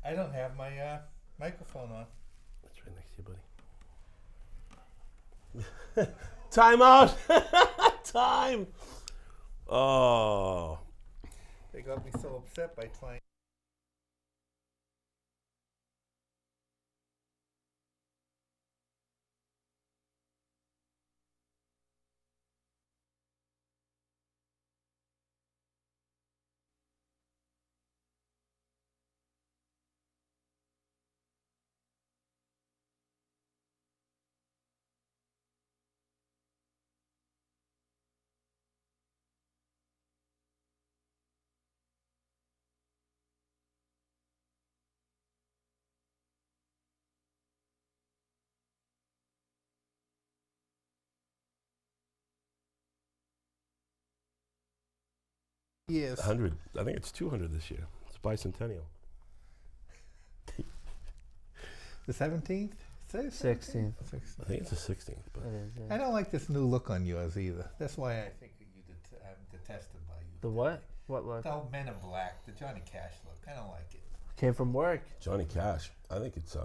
I don't have my microphone on. It's right next to you, buddy. Time out. Time. Oh. They got me so upset by trying. Yes. 100. I think it's 200 this year. It's bicentennial. The 17th? 16th. I think it's the 16th. But It is, yeah. I don't like this new look on yours either. That's why I think I'm detested by you. The what? What look? The old Men in Black, the Johnny Cash look. I don't like it. Came from work. Johnny Cash. I think it's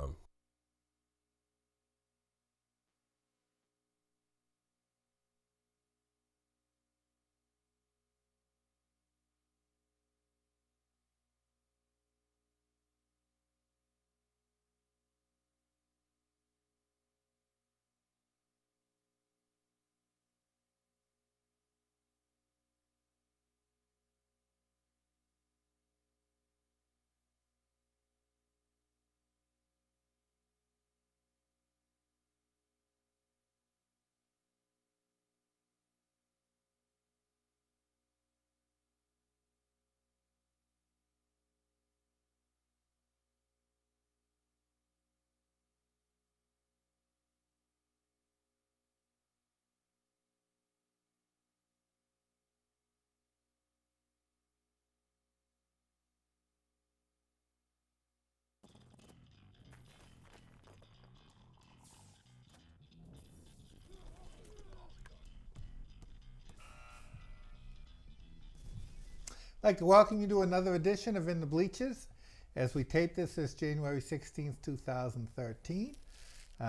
I'd like to welcome you to another edition of In the Bleachers. As we tape this, it's January 16th, 2013.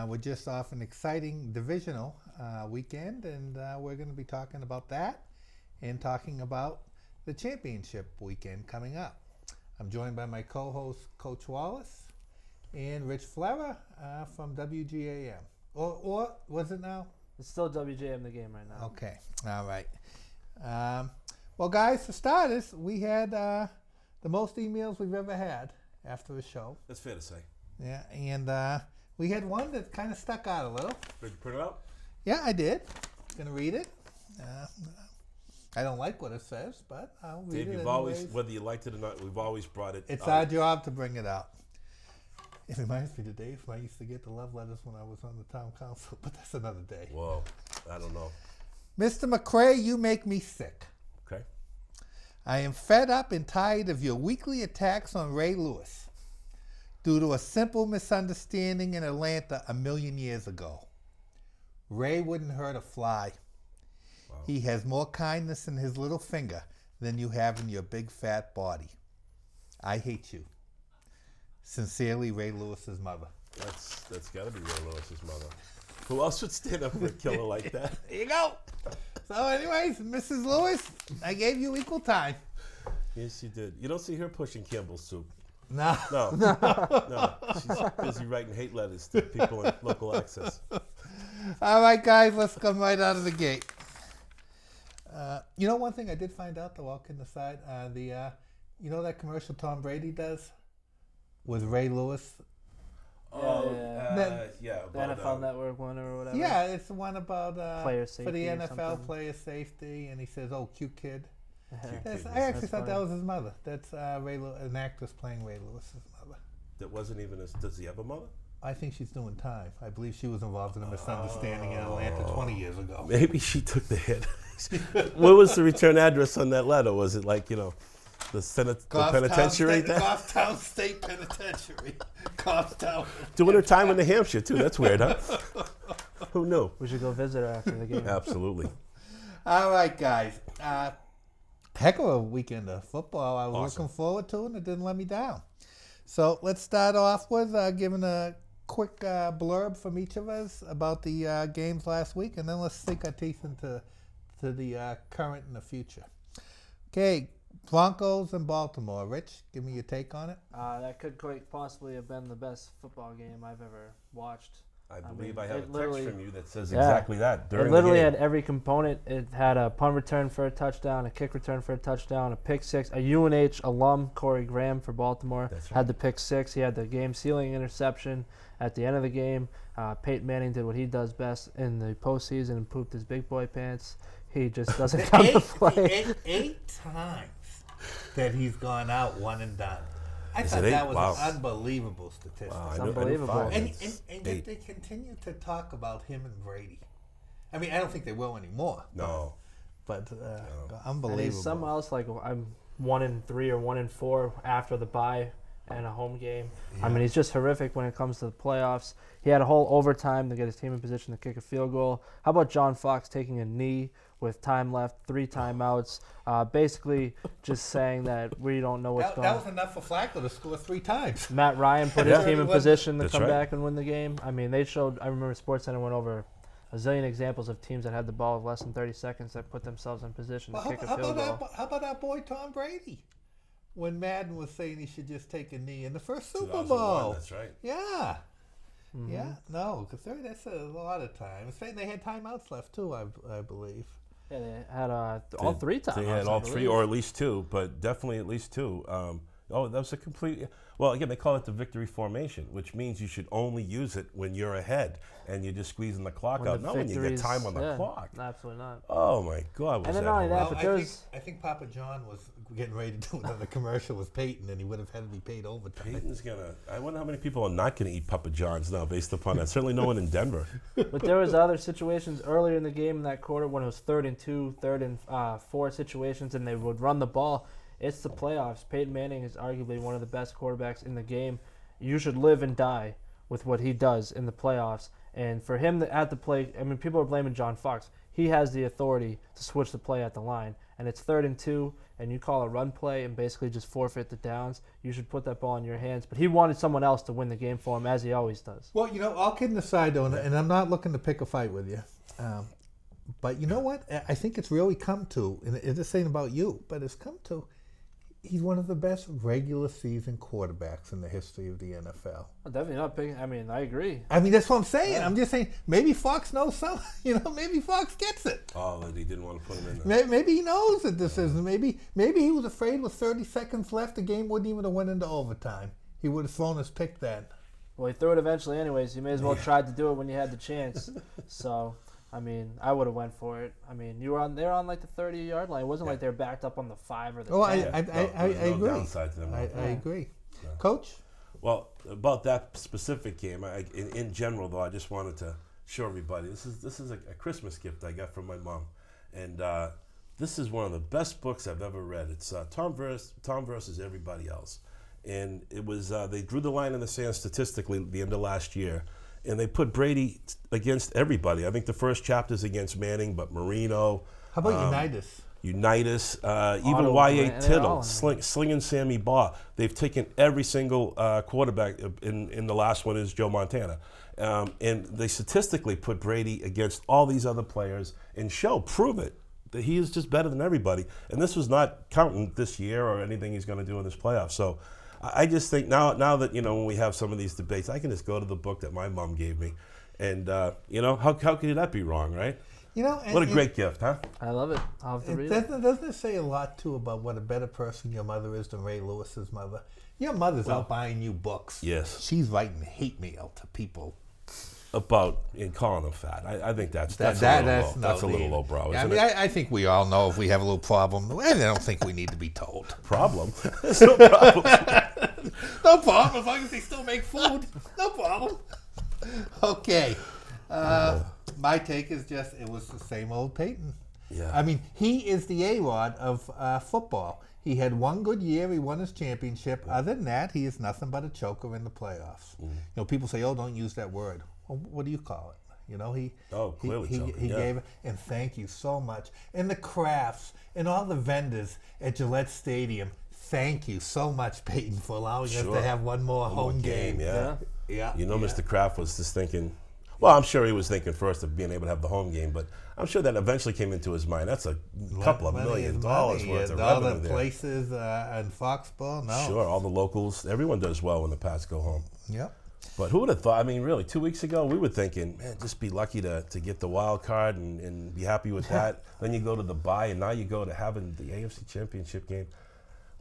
We're just off an exciting divisional weekend, and we're going to be talking about that and talking about the championship weekend coming up. I'm joined by my co-host, Coach Wallace, and Rich Flera from WGAM. Or was it now? It's still WJM the game right now. Okay, all right. Well, guys, for starters, we had the most emails we've ever had after a show. That's fair to say. Yeah, and we had one that kind of stuck out a little. Did you print it out? Yeah, I did. Gonna read it. I don't like what it says, but I'll read Dave, it you've anyways. always, whether you liked it or not, we've always brought it. It's our job to bring it out. It reminds me of the days when I used to get the love letters when I was on the town council, but that's another day. Whoa, I don't know. Mr. McRae, you make me sick. Okay. I am fed up and tired of your weekly attacks on Ray Lewis due to a simple misunderstanding in Atlanta a million years ago. Ray wouldn't hurt a fly. Wow. He has more kindness in his little finger than you have in your big fat body. I hate you. Sincerely, Ray Lewis's mother. That's got to be Ray Lewis's mother. Who else would stand up for a killer like that? There you go. So anyways, Mrs. Lewis, I gave you equal time. Yes, you did. You don't see her pushing Campbell's soup. No. No. She's busy writing hate letters to people in local access. All right, guys, let's come right out of the gate. You know, one thing I did find out, though, all kidding aside, you know that commercial Tom Brady does with Ray Lewis? Yeah. The NFL Network one or whatever. Yeah, it's the one about Player for the safety or NFL something. player safety, and he says, "Oh, cute kid." Cute That's, kid. I actually That's thought that funny. was his mother. That's an actress playing Ray Lewis's mother. That wasn't even does he have a mother? I think she's doing time. I believe she was involved in a misunderstanding in Atlanta 20 years ago. Maybe she took the hit. What was the return address on that letter? Was it like, the penitentiary? Goffstown State Penitentiary. Goffstown. Doing her time in New Hampshire, too. That's weird, huh? Who knew? We should go visit her after the game. Absolutely. All right, guys. Heck of a weekend of football I was Awesome. looking forward to, and it didn't let me down. So let's start off with giving a quick blurb from each of us about the games last week, and then let's sink our teeth into the current and the future. Okay, Broncos and Baltimore. Rich, give me your take on it. That could quite possibly have been the best football game I've ever watched. I believe I mean, have it a text literally- from you that says exactly that. During It literally the game. had every component. It had a punt return for a touchdown, a kick return for a touchdown, a pick six. A UNH alum, Corey Graham for Baltimore, That's right. had the pick six. He had the game-sealing interception at the end of the game. Peyton Manning did what he does best in the postseason and pooped his big boy pants. He just doesn't come to play. Eight times that he's gone out one and done. I Is thought it eight? that was Wow. an unbelievable statistic. Wow, It's I knew unbelievable. five. And It's yet eight. they continue to talk about him and Brady. I mean, I don't think they will anymore. No. But And unbelievable. he's somehow else like I'm 1-3 or 1-4 after the bye and a home game. I mean, he's just horrific when it comes to the playoffs. He had a whole overtime to get his team in position to kick a field goal. How about John Fox taking a knee with time left, 3 timeouts, basically just saying that we don't know what's that going was on. enough for Flacco to score 3 times. Matt Ryan put Yeah. his team in That's position to come right. back and win the game. I mean, they showed. I remember SportsCenter went over a zillion examples of teams that had the ball with less than 30 seconds that put themselves in position Well, to kick a how field goal. about our boy Tom Brady? When Madden was saying he should just take a knee in the first Super 2001, Bowl. That's right. Yeah. Mm-hmm. Yeah, no, because that's a lot of time. They had timeouts left too, I believe. Yeah, they had all 3 times. They had all 3, or at least 2, but definitely at least 2. That was a complete. Well, again, they call it the victory formation, which means you should only use it when you're ahead and you're just squeezing the clock out. Not when you get time on the clock. Absolutely not. Oh my God! Was And then that not only that, horrible. but there's I think Papa John was getting ready to do another commercial with Peyton, and he would have had to be paid overtime. Peyton's gonna. I wonder how many people are not gonna eat Papa John's now, based upon that. Certainly, no one in Denver. But there was other situations earlier in the game in that quarter when it was 3rd and 2, 3rd and 4 situations, and they would run the ball. It's the playoffs. Peyton Manning is arguably one of the best quarterbacks in the game. You should live and die with what he does in the playoffs. And for him to at the play, I mean, people are blaming John Fox. He has the authority to switch the play at the line. And it's 3rd and 2, and you call a run play and basically just forfeit the downs. You should put that ball in your hands. But he wanted someone else to win the game for him, as he always does. Well, all kidding aside, though, and I'm not looking to pick a fight with you, but you know what? I think it's really come to, and this ain't about you, but it's come to, he's one of the best regular season quarterbacks in the history of the NFL. I'm definitely not picking. I mean, I agree. I mean, that's what I'm saying. Yeah. I'm just saying, maybe Fox knows something. Maybe Fox gets it. Oh, that he didn't want to put him in there. Maybe he knows that this is. Maybe he was afraid with 30 seconds left, the game wouldn't even have went into overtime. He would have thrown his pick then. Well, he threw it eventually anyways. You may as well tried to do it when you had the chance. So, I mean, I would have went for it. I mean, they're on like the 30-yard line. It wasn't like they were backed up on the 5 or the 10. Oh, I There's no agree. downside to them. I agree. Coach? Well, about that specific game, in general, though, I just wanted to show everybody this is a Christmas gift I got from my mom, and this is one of the best books I've ever read. It's Tom versus Everybody Else, and it was they drew the line in the sand statistically at the end of last year, and they put Brady against everybody. I think the first chapter's against Manning, but Marino. How about Unitas? Unitas, even Otto Y.A. Grant, they're all Tittle, in Slinging Sammy Baugh. They've taken every single quarterback. In the last one is Joe Montana. And they statistically put Brady against all these other players and prove it, that he is just better than everybody. And this was not counting this year or anything he's going to do in this playoff. So I just think now that, when we have some of these debates, I can just go to the book that my mom gave me. And, how could that be wrong, right? What a great gift, huh? I love it. I'll have to read it. Doesn't it say a lot, too, about what a better person your mother is than Ray Lewis's mother? Your mother's out buying you books. Yes. She's writing hate mail to people. About calling them fat. I think that's a little lowbrow, Yeah, isn't it? I think we all know if we have a little problem. I don't think we need to be told. Problem? There's no problem. No problem, as long as they still make food. No problem. Okay. My take is just, it was the same old Peyton. Yeah. I mean, he is the A-Rod of football. He had one good year. He won his championship. Other than that, he is nothing but a choker in the playoffs. People say, "Oh, don't use that word." Well, what do you call it? Clearly choker. He gave it, and thank you so much. And the crafts and all the vendors at Gillette Stadium, thank you so much, Peyton, for allowing us Sure. to have one more home game. Yeah. Yeah. You know, Mr. Kraft was just thinking, well, I'm sure he was thinking first of being able to have the home game, but I'm sure that eventually came into his mind. That's a couple of $1 million worth of all revenue the there. places in Foxborough, no. Sure, all the locals. Everyone does well when the Pats go home. Yep. But who would have thought? I mean, really, 2 weeks ago, we were thinking, man, just be lucky to get the wild card and be happy with that. Then you go to the bye, and now you go to having the AFC Championship game.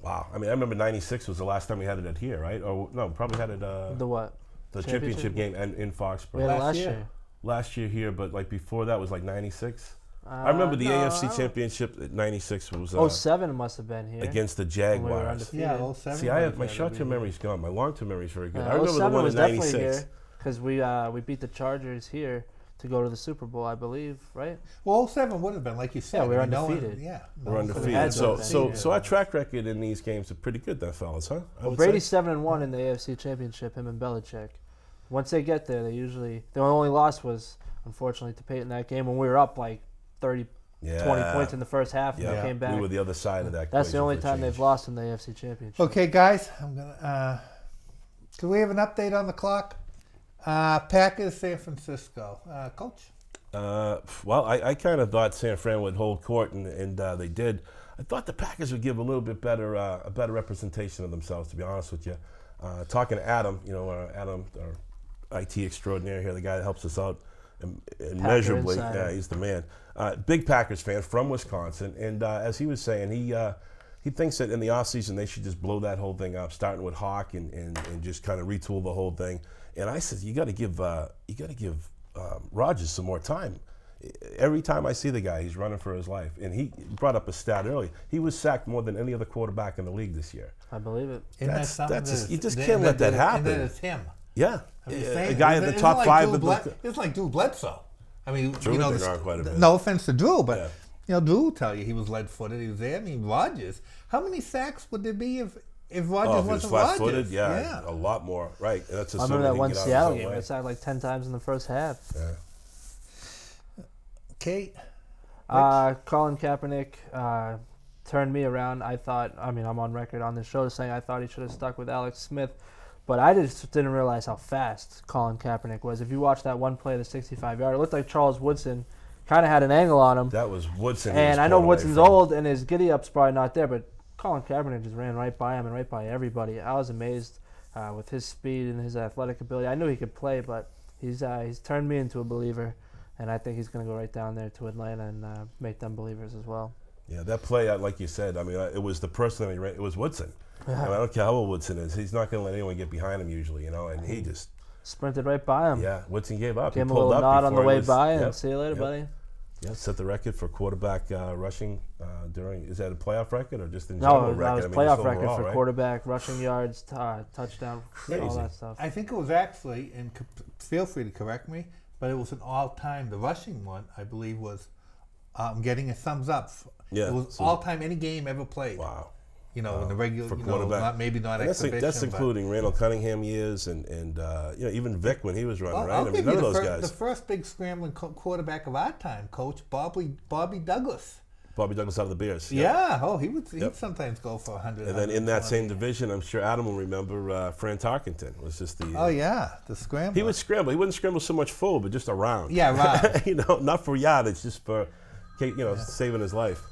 Wow. I mean, I remember '96 was the last time we had it here, right? Or no, probably had it. The what? The championship game in Foxborough. We had it last year. Last year here, but like before that was like '96. I remember the AFC Championship at '96 was 07 must have been here. against the when we were Jaguars. undefeated. Yeah, 07. See, I have my short-term memory's gone. My long-term memory's very good. I remember the 07 one was in definitely '96. here because we beat the Chargers here to go to the Super Bowl, I believe, right? Well, 07 would have been, like you said. Yeah, we were I mean, undefeated. We're had undefeated. to have been, So our track record in these games are pretty good, then, fellas, huh? I would Brady's say. 7-1 in the AFC Championship. Him and Belichick. Once they get there, they usually the only loss was unfortunately to Peyton that game when we were up like 30, 20 points in the first half and they came back. We were the other side of that. That's the equation only for a time change. they've lost in the AFC Championship. Okay, guys, I'm gonna. Do we have an update on the clock? Packers, San Francisco, Coach. Well, I kind of thought San Fran would hold court, and they did. I thought the Packers would give a little bit better, a better representation of themselves. To be honest with you, talking to Adam, Adam, our IT extraordinaire here, the guy that helps us out immeasurably. Insider. Yeah, he's the man. Big Packers fan from Wisconsin, and as he was saying, he thinks that in the offseason they should just blow that whole thing up, starting with Hawk and just kind of retool the whole thing. And I said, you got to give Rodgers some more time. Every time I see the guy, he's running for his life. And he brought up a stat earlier. He was sacked more than any other quarterback in the league this year. I believe it. Isn't that something you just can't let that happen. And then it's him. Yeah, I'm just a saying, guy at the isn't top like five. It's like Drew Bledsoe. I mean, Drew you know, been around quite a bit. no offense to Drew, but Yeah. Drew will tell you he was lead-footed. He was there. I mean, Rodgers. How many sacks would there be if Rodgers If he was wasn't Rodgers? flat-footed, yeah, a lot more. Right. That's I remember that one assuming he can get out Seattle of his game. own They way. sacked like 10 times in the first half. Yeah. Kate. Colin Kaepernick turned me around. I'm on record on this show saying I thought he should have stuck with Alex Smith, but I just didn't realize how fast Colin Kaepernick was. If you watch that one play, the 65-yard, it looked like Charles Woodson kind of had an angle on him. That was Woodson. And I know Woodson's old and his giddy-up's probably not there, but Colin Kaepernick just ran right by him and right by everybody. I was amazed with his speed and his athletic ability. I knew he could play, but he's turned me into a believer. And I think he's going to go right down there to Atlanta and make them believers as well. Yeah, that play, like you said, I mean, it was the person that he ran. It was Woodson. I mean, I don't care how old Woodson is. He's not going to let anyone get behind him usually, and he just sprinted right by him. Yeah, Woodson gave up. Gave him he a pulled little up nod on the before way he was, by and yep, see you later, yep. buddy. Yeah, set the record for quarterback rushing during. Is that a playoff record or just in general No, record? that was I mean, playoff just record overall, for right? quarterback, rushing yards, touchdown, all that stuff. I think it was actually, and feel free to correct me, but it was an all-time. The rushing one, I believe, was getting a thumbs up. Yeah, It was so- all-time, any game ever played. Wow. In the regular, For quarterback. maybe not And that's exhibition. that's but- including Randall Cunningham years and even Vic when he was running, Well, right? I'll I mean, give none you of those the guys. first big scrambling quarterback of our time, Coach Bobby Douglas. Bobby Douglas out of the Bears. Yep. Yeah. Oh, he'd Yep. sometimes go for 100. And then in that 120. same division, I'm sure Adam will remember Fran Tarkenton was just the. Oh yeah, the scramble. He would scramble. He wouldn't scramble so much full, but just around. Yeah, right. Not for yardage, just for, saving his life.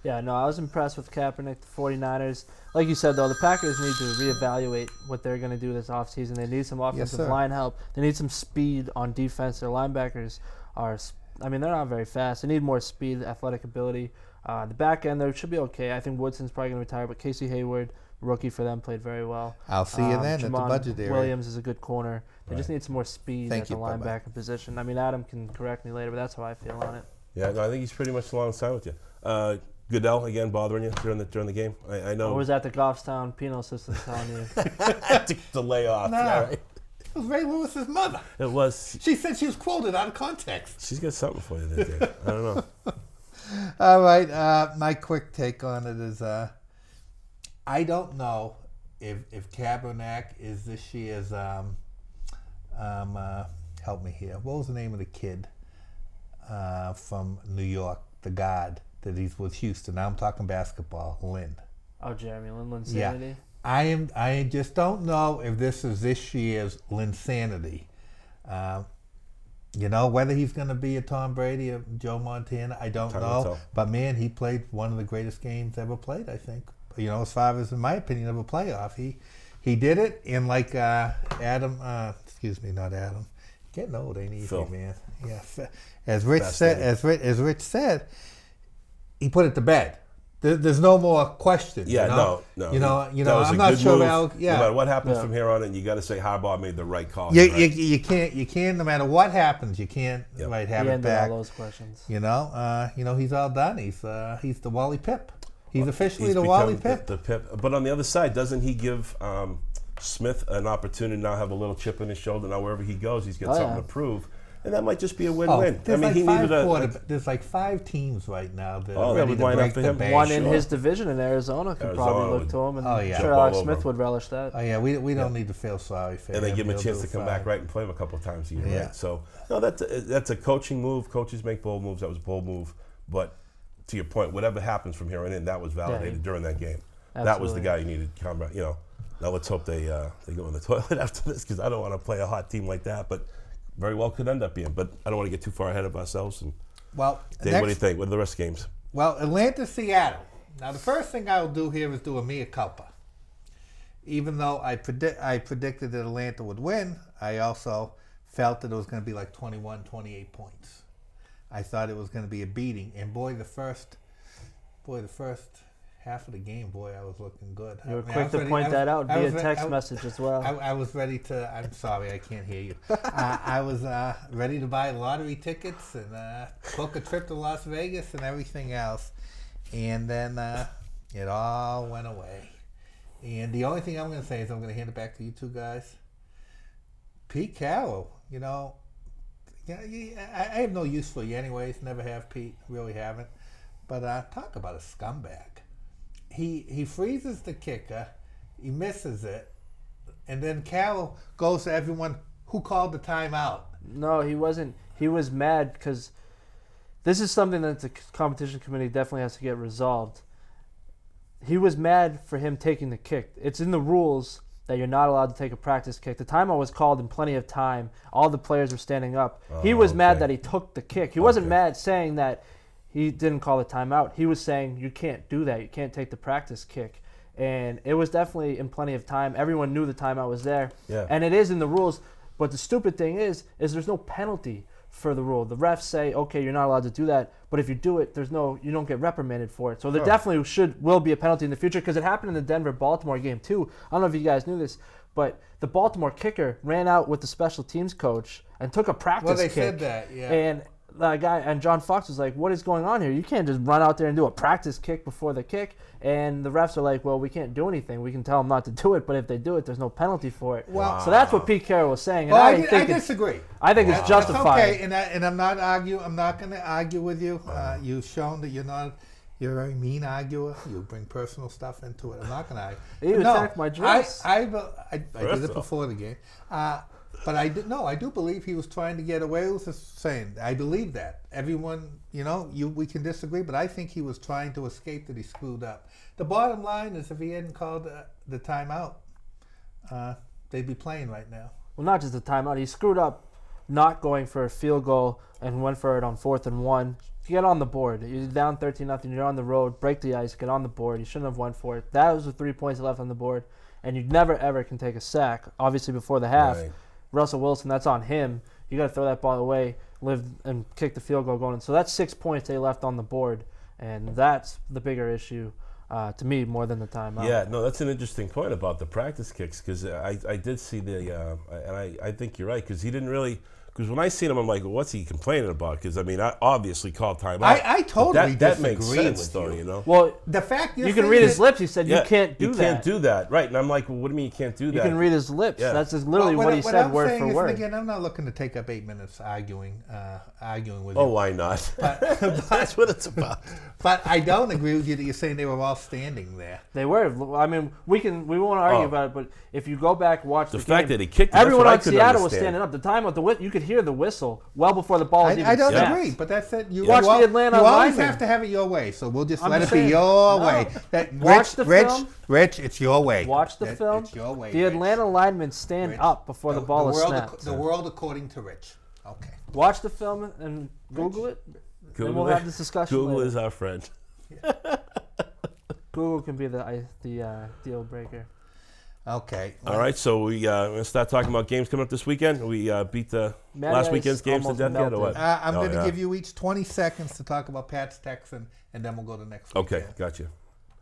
Yeah, no, I was impressed with Kaepernick, the 49ers. Like you said, though, the Packers need to reevaluate what they're going to do this offseason. They need some offensive sir. line help. They need some speed on defense. Their linebackers they're not very fast. They need more speed, athletic ability. The back end, there should be okay. I think Woodson's probably going to retire, but Casey Hayward, rookie for them, played very well. I'll see you then at the Jamon budget area. Williams is a good corner. They just Right. need some more speed Thank at you, the bye-bye. linebacker position. I mean, Adam can correct me later, but that's how I feel on it. Yeah, no, I think he's pretty much alongside with you. Goodell again bothering you during the game. I know. Or was that the Goffstown penal system telling you? the layoff. No. Yeah, right. It was Ray Lewis's mother. It was. She said she was quoted out of context. She's got something for you there, Dave. I don't know. All right. My quick take on it is, I don't know if Kaepernick is this year's. Help me here. What was the name of the kid from New York? The guard that he's with Houston. Now I'm talking basketball. Lynn. Oh, Jeremy Lin, Yeah. Linsanity. I just don't know if this is this year's Linsanity. Whether he's going to be a Tom Brady or Joe Montana, I don't Time will know. tell. But man, he played one of the greatest games ever played, I think. As far as, in my opinion, of a playoff. He did it, and like Adam, not Adam. Getting old ain't easy, Phil. man. Yeah. As Rich said, he put it to bed. There's no more question. Yeah, no. That was I'm a not good sure. move. No matter what happens from here on in, you got to say Harbaugh made the right call. You can't. No matter what happens, you can't have He it ended back. all those questions. He's all done. He's the Wally Pip. He's officially He's the become Wally Pip. The Pip. But on the other side, doesn't he give Smith an opportunity to now have a little chip in his shoulder? Now wherever he goes, he's got something to prove. And that might just be a win-win. There's like 5 teams right now that are ready would to line break up for the him. bank. One in his division in Arizona could probably look to him, and I'm sure Alex Smith would relish that. Oh yeah, we don't need to feel sorry for him. And they give him a chance to He'll come do back fine. and play him a couple of times a year, Yeah. right? So no, that's a coaching move. Coaches make bold moves. That was a bold move. But to your point, whatever happens from here on in, that was validated during that game. Absolutely. That was the guy you needed to combat. Now let's hope they go in the toilet after this, because I don't want to play a hot team like that. But very well could end up being. But I don't want to get too far ahead of ourselves. And Dave, what do you think? What are the rest of the games? Well, Atlanta, Seattle. Now the first thing I'll do here is do a mea culpa. Even though I predicted that Atlanta would win, I also felt that it was going to be like 21, 28 points. I thought it was going to be a beating, and the first half of the game, I was looking good. You were quick to point that out via text message as well. I was ready to. I'm sorry, I can't hear you. I was ready to buy lottery tickets and book a trip to Las Vegas and everything else, and then it all went away. And the only thing I'm going to say is I'm going to hand it back to you two guys. Pete Carroll, I have no use for you anyways. Never have, Pete. Really haven't. But talk about a scumbag. He freezes the kicker, he misses it, and then Carroll goes to everyone who called the timeout. No, he wasn't. He was mad because this is something that the competition committee definitely has to get resolved. He was mad for him taking the kick. It's in the rules that you're not allowed to take a practice kick. The timeout was called in plenty of time. All the players were standing up. He was mad that he took the kick. He wasn't mad saying that he didn't call the timeout. He was saying, you can't do that. You can't take the practice kick. And it was definitely in plenty of time. Everyone knew the timeout was there. Yeah. And it is in the rules. But the stupid thing is there's no penalty for the rule. The refs say, okay, you're not allowed to do that. But if you do it, you don't get reprimanded for it. So there definitely will be a penalty in the future, because it happened in the Denver-Baltimore game too. I don't know if you guys knew this, but the Baltimore kicker ran out with the special teams coach and took a practice kick. Well, they said that, yeah. And the guy and John Fox was like, what is going on here? You can't just run out there and do a practice kick before the kick. And the refs are like, well, we can't do anything. We can tell them not to do it, but if they do it, there's no penalty for it. Wow. So that's what Pete Carroll was saying. And Well, I disagree. I think it's justified. That's okay, and I'm not going to argue with you. You've shown that you're a very mean arguer. You bring personal stuff into it. I'm not going to argue. You attacked my dress. I did it before the game. But I do believe he was trying to get away with saying. I believe that. Everyone, we can disagree, but I think he was trying to escape that he screwed up. The bottom line is, if he hadn't called the timeout, they'd be playing right now. Well, not just the timeout. He screwed up not going for a field goal and went for it on 4th and 1. Get on the board. You're down 13-0. You're on the road. Break the ice. Get on the board. You shouldn't have went for it. That was the 3 points left on the board. And you never, ever can take a sack, obviously, before the half. Right. Russell Wilson, that's on him. You got to throw that ball away, live and kick the field goal going. So that's 6 points they left on the board, and that's the bigger issue to me more than the timeout. Yeah, no, that's an interesting point about the practice kicks, because I did see and I think you're right, because he didn't really. Because when I seen him, I'm like, well, what's he complaining about? Because, I obviously called timeout. I totally that disagree makes sense, with though, you. Well, the fact you can read his lips. He said, you can't do that. You can't do that. Right. And I'm like, well, what do you mean you can't do that? You can read his lips. Yeah. That's literally what he said word for word. Again, I'm not looking to take up 8 minutes arguing with you. Oh, why not? That's what it's about. But I don't agree with you that you're saying they were all standing there. They were. I mean, we won't argue about it, but if you go back, watch the fact game, that he kicked it, everyone that's what I on couldn't Seattle was understand. standing up. The timeout, could hear the whistle well before the ball was even I don't snapped. agree, but that's it. You Watch the Atlanta You always lineman. have to have it your way, so we'll just I'm let just it be saying, your no. way. Watch the film. Rich, it's your way. Watch the film. It's your way. The Rich. Atlanta linemen stand Rich. up before the ball is world snapped. The world according to Rich. Okay. Watch the film and Google it. Then we'll have this discussion Google later. is our friend. Google can be the deal breaker. Okay. All right, so we're going to start talking about games coming up this weekend. We beat the Matty last Ice weekend's games to almost death yet, or what? melted. I'm Oh, going to yeah. give you each 20 seconds to talk about Pat's Texan, and then we'll go to next week. Okay, gotcha.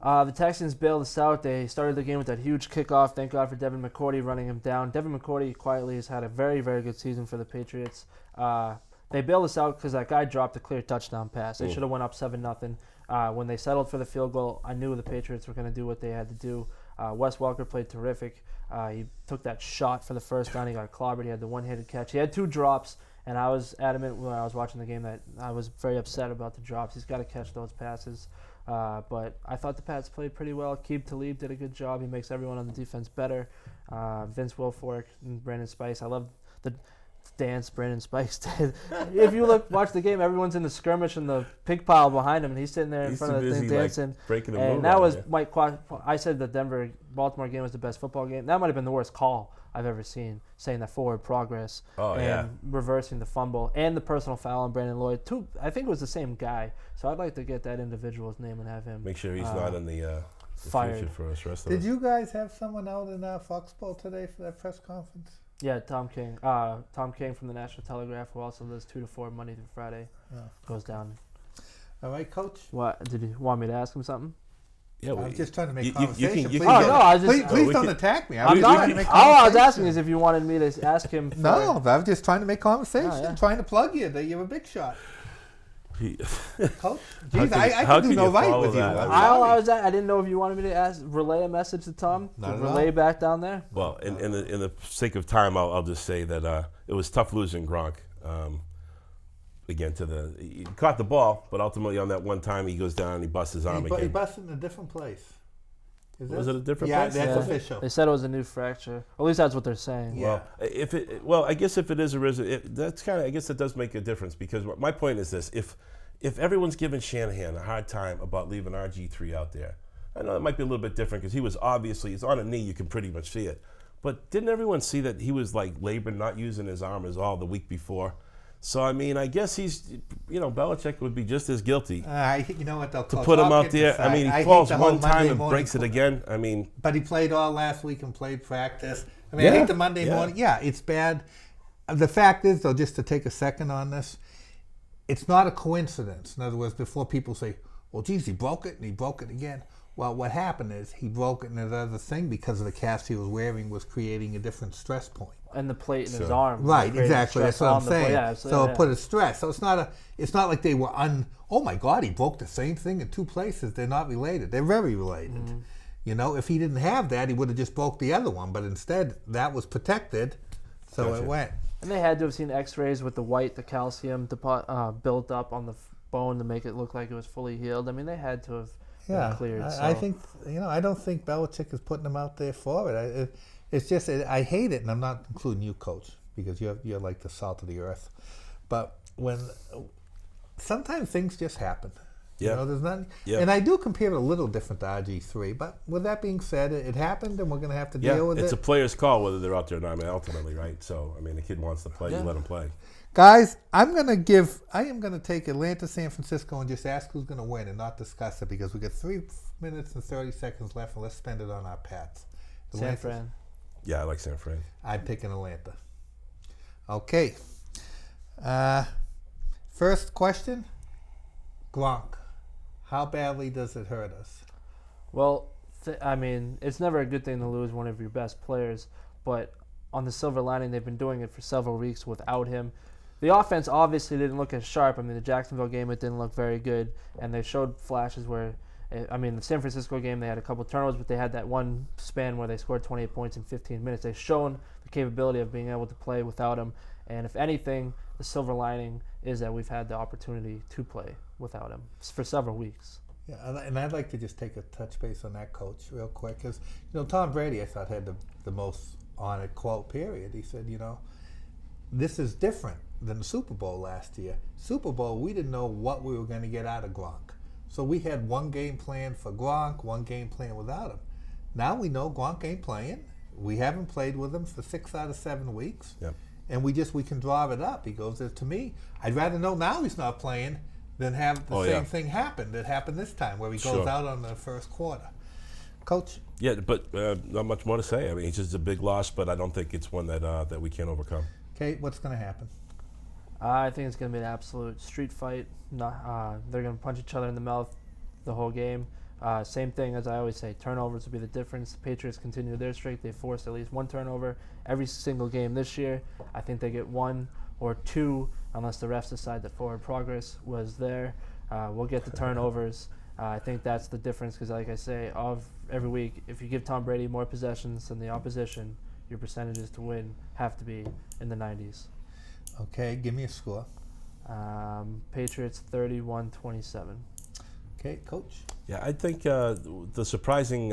The Texans bailed us out. They started the game with that huge kickoff. Thank God for Devin McCourty running him down. Devin McCourty quietly has had a very, very good season for the Patriots. They bailed us out because that guy dropped a clear touchdown pass. They should have went up 7-0. When they settled for the field goal, I knew the Patriots were going to do what they had to do. Wes Welker played terrific. He took that shot for the first down. He got clobbered. He had the one-handed catch. He had 2 drops, and I was adamant when I was watching the game that I was very upset about the drops. He's got to catch those passes. But I thought the Pats played pretty well. Keeb Talib did a good job. He makes everyone on the defense better. Vince Wilfork and Brandon Spice. I love the dance Brandon Spice did. If you watch the game, everyone's in the skirmish and the pig pile behind him, and he's sitting there in He's front too of the thing busy, dancing. like, breaking the and moon that out was there. Mike I said the Baltimore game was the best football game. That might have been the worst call I've ever seen, saying that forward progress and reversing the fumble and the personal foul on Brandon Lloyd. I think it was the same guy. So I'd like to get that individual's name and have him Make sure he's not in the fired. future for us rest of Did us. you guys have someone out in Foxborough today for that press conference? Yeah, Tom King. Tom King from the National Telegraph, who also does 2 to 4 Monday through Friday, goes down. All right, Coach? What? Did you want me to ask him something? Yeah, I'm just trying to make you conversation. can- Please you don't- can- no, I was just- please we don't can- attack me. I'm just not. trying to make All I was conversation. asking is if you wanted me to ask him. For, No, I was just trying to make conversation. Oh, yeah. Trying to plug you that you're a big shot. Coach? How Jeez, can- I how can do can no you right follow with you. that? I'm all I sorry. was at, I didn't know if you wanted me to relay a message to Tom Not to at relay all. back down there. Well, in the sake of time, I'll just say that it was tough losing Gronk. Again, he caught the ball, but ultimately on that one time he goes down and he busts his arm He again. busted in a different place. Was it a different yeah, place? that's Yeah. official. They said it was a new fracture. At least that's what they're saying. Yeah. Well, I guess if it is that's kind of, I guess that does make a difference, because my point is this: if everyone's giving Shanahan a hard time about leaving RG3 out there, I know it might be a little bit different because he's on a knee, you can pretty much see it. But didn't everyone see that he was like laboring, not using his arm as all the week before? So I mean, I guess Belichick would be just as guilty You know what, though, to Coach, put him I'll out get there. this I side. mean, he hate falls the whole one time Monday and morning breaks it again. I mean, But he played all last week and played practice. I mean, I Yeah, hate the Monday yeah. morning. Yeah, it's bad. The fact is, though, just to take a second on this, it's not a coincidence. In other words, before people say, well, geez, he broke it and he broke it again. Well, what happened is he broke it, and the other thing, because of the cast he was wearing, was creating a different stress point. And the plate in his Sure. arm. Right, created exactly. stress That's what I'm on the plate. saying. Yeah, so yeah. it put a stress. So it's not like they were oh my God, he broke the same thing in 2 places. They're not related. They're very related. Mm-hmm. You know, if he didn't have that, he would have just broke the other one. But instead, that was protected, so Gotcha. it went. And they had to have seen X-rays with the calcium built up on the bone to make it look like it was fully healed. I mean, they had to have been cleared. I think I don't think Belichick is putting him out there for it. It's just I hate it, and I'm not including you, Coach, because you're like the salt of the earth. But sometimes things just happen. Yeah. You know, there's nothing. Yeah. And I do compare it a little different to RG3. But with that being said, it happened, and we're going to have to deal with it's it. a player's call whether they're out there or not. I mean, ultimately, right? So I mean, the kid wants to play, you let him play. Guys, I am going to take Atlanta, San Francisco, and just ask who's going to win and not discuss it, because we got 3 minutes and 30 seconds left, and let's spend it on our Pats. San Atlanta's- Fran. Yeah, I like San Fran. I'm picking Atlanta. Okay. First question, Gronk. How badly does it hurt us? Well, I mean, it's never a good thing to lose one of your best players, but on the silver lining, they've been doing it for several weeks without him. The offense obviously didn't look as sharp. I mean, the Jacksonville game, it didn't look very good, and they showed flashes where, I mean, the San Francisco game, they had a couple turnovers, but they had that one span where they scored 28 points in 15 minutes. They've shown the capability of being able to play without him, and if anything, the silver lining is that we've had the opportunity to play without him for several weeks. Yeah, and I'd like to just take a touch base on that, Coach, real quick, because Tom Brady, I thought, had the most on it quote. Period. He said, this is different than the Super Bowl last year. Super Bowl, we didn't know what we were going to get out of Gronk. So we had one game plan for Gronk, one game plan without him. Now we know Gronk ain't playing. We haven't played with him for 6 out of 7 weeks. Yep. And we can draw it up. He goes, to me, I'd rather know now he's not playing than have the same thing happen that happened this time where he goes out on the first quarter. Coach? Yeah, but not much more to say. I mean, it's just a big loss, but I don't think it's one that we can't overcome. Okay, what's going to happen? I think it's going to be an absolute street fight. They're going to punch each other in the mouth the whole game. Same thing as I always say, turnovers will be the difference. The Patriots continue their streak. They forced at least one turnover every single game this year. I think they get 1 or 2 unless the refs decide that forward progress was there. We'll get the turnovers. I think that's the difference because, like I say, of every week, if you give Tom Brady more possessions than the opposition, your percentages to win have to be in the 90s. Okay, give me a score. Patriots 31-27. Okay, Coach? Yeah, I think the surprising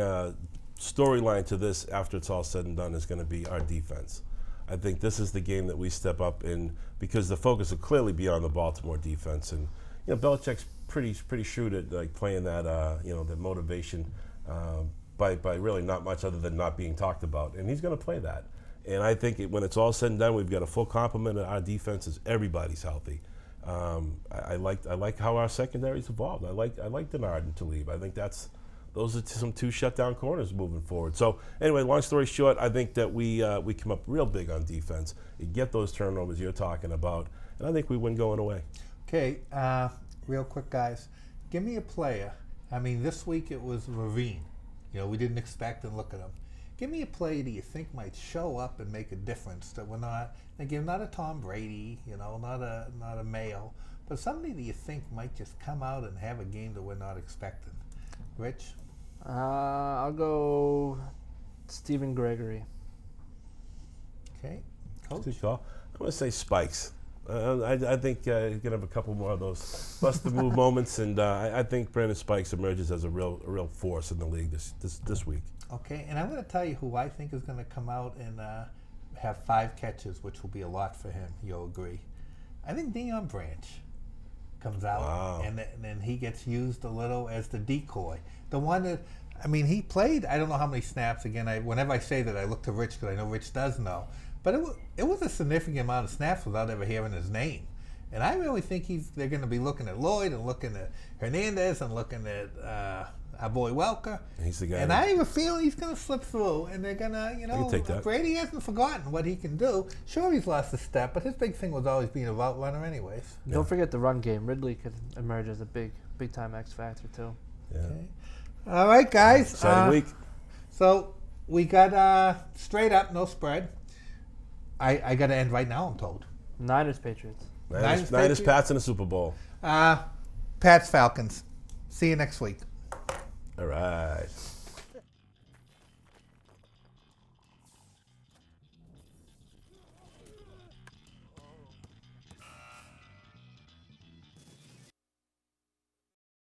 storyline to this after it's all said and done is going to be our defense. I think this is the game that we step up in because the focus will clearly be on the Baltimore defense. And, Belichick's pretty shrewd at like playing that, the motivation by really not much other than not being talked about. And he's going to play that. And I think when it's all said and done, we've got a full complement of our defenses. Everybody's healthy. I like how our secondary's evolved. I like Denard and Talib. I think those are some 2 shutdown corners moving forward. So anyway, long story short, I think that we come up real big on defense. You get those turnovers you're talking about, and I think we win going away. Okay, real quick, guys. Give me a player. I mean, this week it was RAY-ven. We didn't expect and look at him. Give me a player that you think might show up and make a difference. That we're not, again, not a Tom Brady, not a Mayo, but somebody that you think might just come out and have a game that we're not expecting. Rich? I'll go Stephen Gregory. Okay, Coach? Good call. I'm going to say Spikes. I think he's going to have a couple more of those bust-the-move moments, and I think Brandon Spikes emerges as a real force in the league this week. Okay, and I'm going to tell you who I think is going to come out and have 5 catches, which will be a lot for him. You'll agree. I think Deion Branch comes out, and then he gets used a little as the decoy. The one that, he played, I don't know how many snaps. Again, whenever I say that, I look to Rich because I know Rich does know. But it was a significant amount of snaps without ever hearing his name. And I really think they're going to be looking at Lloyd and looking at Hernandez and looking at our boy Welker. He's the guy. And I have a feeling he's going to slip through, and they're going to, take that. Brady hasn't forgotten what he can do. Sure, he's lost a step, but his big thing was always being a route runner anyways. Yeah. Don't forget the run game. Ridley could emerge as a big-time X factor, too. Yeah. Okay. All right, guys. Exciting week. So we got straight up, no spread. I got to end right now, I'm told. Niners, Patriots. Niners, Pats in the Super Bowl. Pats, Falcons. See you next week. All right.